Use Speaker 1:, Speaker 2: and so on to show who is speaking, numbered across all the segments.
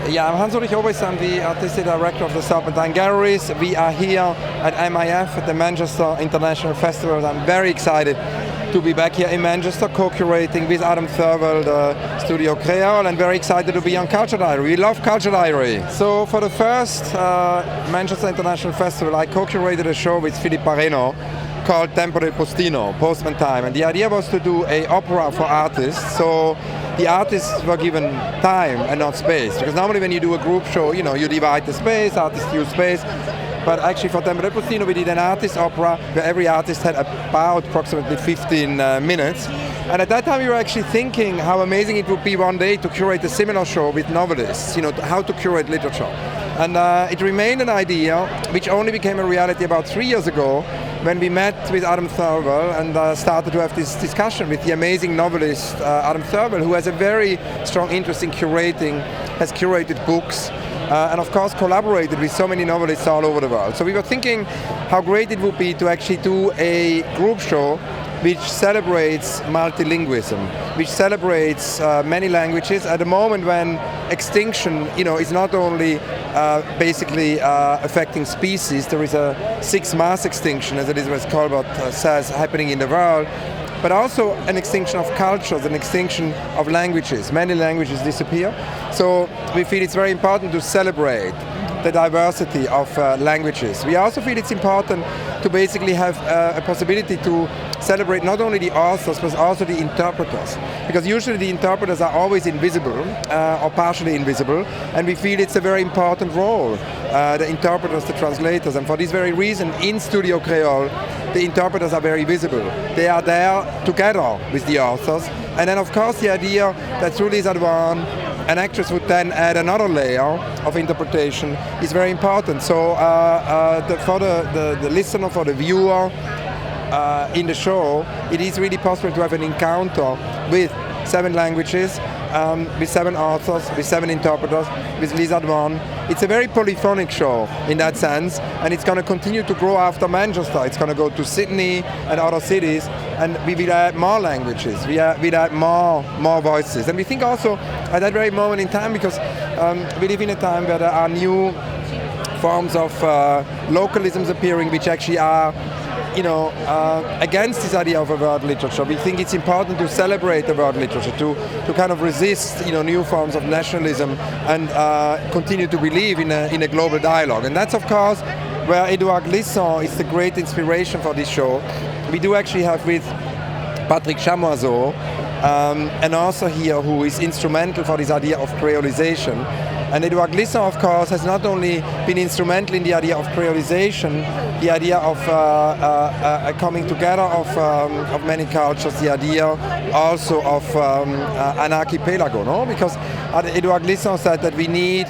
Speaker 1: Yeah, I'm Hans-Ulrich Obrist. I'm the artistic director of the Serpentine galleries. We are here at MIF, at the Manchester International Festival. I'm very excited to be back here in Manchester, co-curating with Adam Thurwell, the Studio Créole, and very excited to be on Culture Diary. We love Culture Diary. So for the first Manchester International Festival, I co-curated a show with Philippe Pareno called Tempo del Postino, Postman Time. And the idea was to do an opera for artists. So the artists were given time and not space. Because normally when you do a group show, you divide the space, artists use space. But actually for Tempo del Postino we did an artist opera where every artist had about approximately 15 minutes. And at that time we were actually thinking how amazing it would be one day to curate a similar show with novelists, how to curate literature. And it remained an idea which only became a reality about 3 years ago when we met with Adam Thurwell and started to have this discussion with the amazing novelist Adam Thurwell, who has a very strong interest in curating, has curated books, and of course collaborated with so many novelists all over the world. So we were thinking how great it would be to actually do a group show which celebrates multilingualism, which celebrates many languages at a moment when extinction, is not only basically affecting species. There is a sixth mass extinction, as Elizabeth Colbert says, happening in the world, but also an extinction of cultures, an extinction of languages. Many languages disappear. So we feel it's very important to celebrate the diversity of languages. We also feel it's important to basically have a possibility to celebrate not only the authors but also the interpreters, because usually the interpreters are always invisible or partially invisible, and we feel it's a very important role, the interpreters, the translators, and for this very reason in Studio Créole the interpreters are very visible. They are there together with the authors, and then of course the idea that through this advance an actress would then add another layer of interpretation is very important. So for the listener, for the viewer in the show, it is really possible to have an encounter with 7 languages, with 7 authors, with 7 interpreters, with Lisa Dwan. It's a very polyphonic show in that sense, and it's going to continue to grow after Manchester. It's going to go to Sydney and other cities, and we will add more languages, we will add more voices. And we think also at that very moment in time, because we live in a time where there are new forms of localisms appearing which actually are against this idea of a world literature. We think it's important to celebrate the world literature, to kind of resist new forms of nationalism and continue to believe in a global dialogue. And that's of course where Edouard Glissant is the great inspiration for this show. We do actually have with Patrick Chamoiseau an author here who is instrumental for this idea of creolization. And Edouard Glissant, of course, has not only been instrumental in the idea of creolization, the idea of a coming together of many cultures, the idea also of an archipelago, no? Because Edouard Glissant said that we need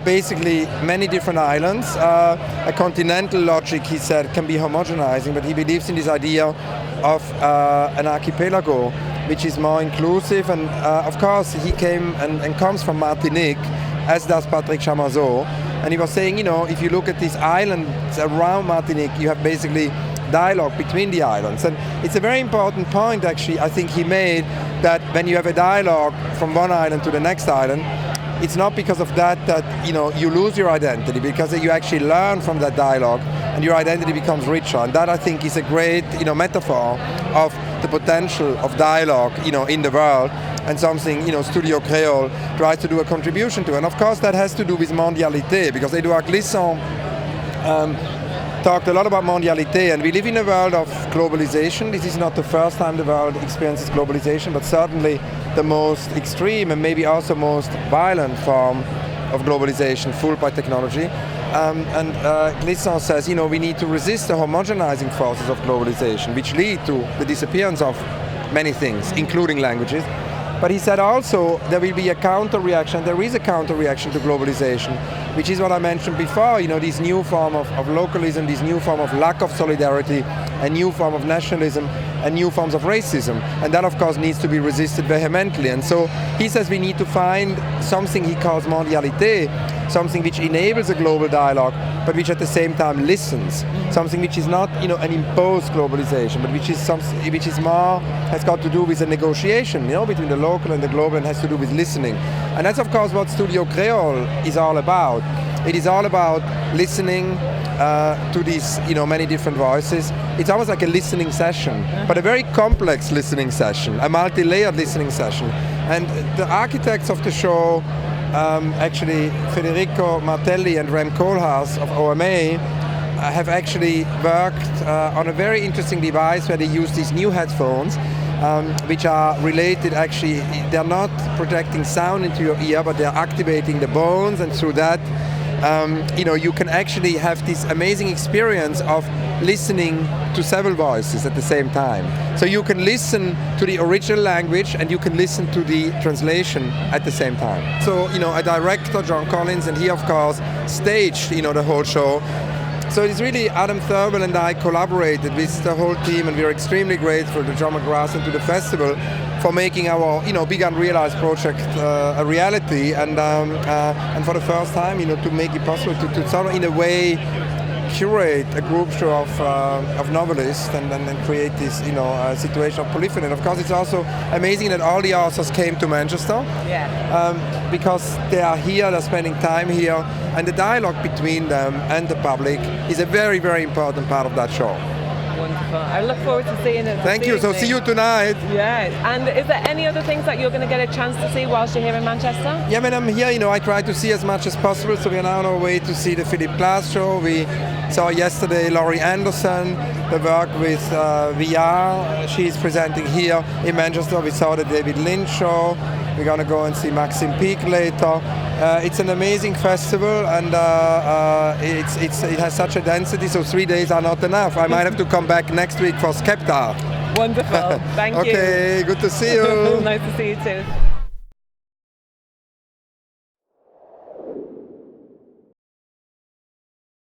Speaker 1: basically many different islands. A continental logic, he said, can be homogenizing, but he believes in this idea of an archipelago, which is more inclusive. And of course, he came and comes from Martinique, as does Patrick Chamoiseau. And he was saying, if you look at these islands around Martinique, you have basically dialogue between the islands. And it's a very important point, actually, I think he made, that when you have a dialogue from one island to the next island, it's not because of that you lose your identity, because you actually learn from that dialogue and your identity becomes richer. And that, I think, is a great metaphor of the potential of dialogue in the world, and something Studio Créole tries to do a contribution to. And of course that has to do with mondialité, because Edouard Glissant talked a lot about mondialité, and we live in a world of globalization. This is not the first time the world experiences globalization, but certainly the most extreme and maybe also most violent form of globalization, fueled by technology. And Glissant says, we need to resist the homogenizing forces of globalization, which lead to the disappearance of many things, including languages. But he said also there will be a counter-reaction, there is a counter-reaction to globalization, which is what I mentioned before, this new form of localism, this new form of lack of solidarity, a new form of nationalism, and new forms of racism. And that, of course, needs to be resisted vehemently. And so he says we need to find something he calls mondialité, something which enables a global dialogue, but which at the same time listens. Something which is not, an imposed globalization, but which is more has got to do with a negotiation, between the local and the global, and has to do with listening. And that's of course what Studio Créole is all about. It is all about listening to these, many different voices. It's almost like a listening session, but a very complex listening session, a multi-layered listening session. And the architects of the show, actually Federico Martelli and Rem Koolhaas of OMA, have actually worked on a very interesting device where they use these new headphones, which are related, actually, they're not projecting sound into your ear, but they're activating the bones, and through that, you can actually have this amazing experience of listening to several voices at the same time. So you can listen to the original language and you can listen to the translation at the same time. So, a director, John Collins, and he of course staged, the whole show. So it's really Adam Thurwell and I collaborated with the whole team, and we're extremely grateful to John McGrath and to the festival for making our Big Unrealized project a reality, and for the first time to make it possible to sort of in a way curate a group show of novelists and create this situation of polyphony. And of course it's also amazing that all the authors came to Manchester, because they are here, they're spending time here, and the dialogue between them and the public is a very, very important part of that show.
Speaker 2: Wonderful. I look forward to seeing it.
Speaker 1: Thank you. So see you tonight.
Speaker 2: Yes. And is there any other things that you're going to get a chance to see whilst you're here in Manchester?
Speaker 1: Yeah, when I'm here, I try to see as much as possible. So we're now on our way to see the Philip Glass show. We saw yesterday Laurie Anderson, the work with VR. She's presenting here in Manchester. We saw the David Lynch show. We're going to go and see Maxim Peake later. It's an amazing festival, and it has such a density, so 3 days are not enough. I might have to come back next week for Skepta.
Speaker 2: Wonderful. Thank you.
Speaker 1: Okay, good to see you.
Speaker 2: Nice to see you too.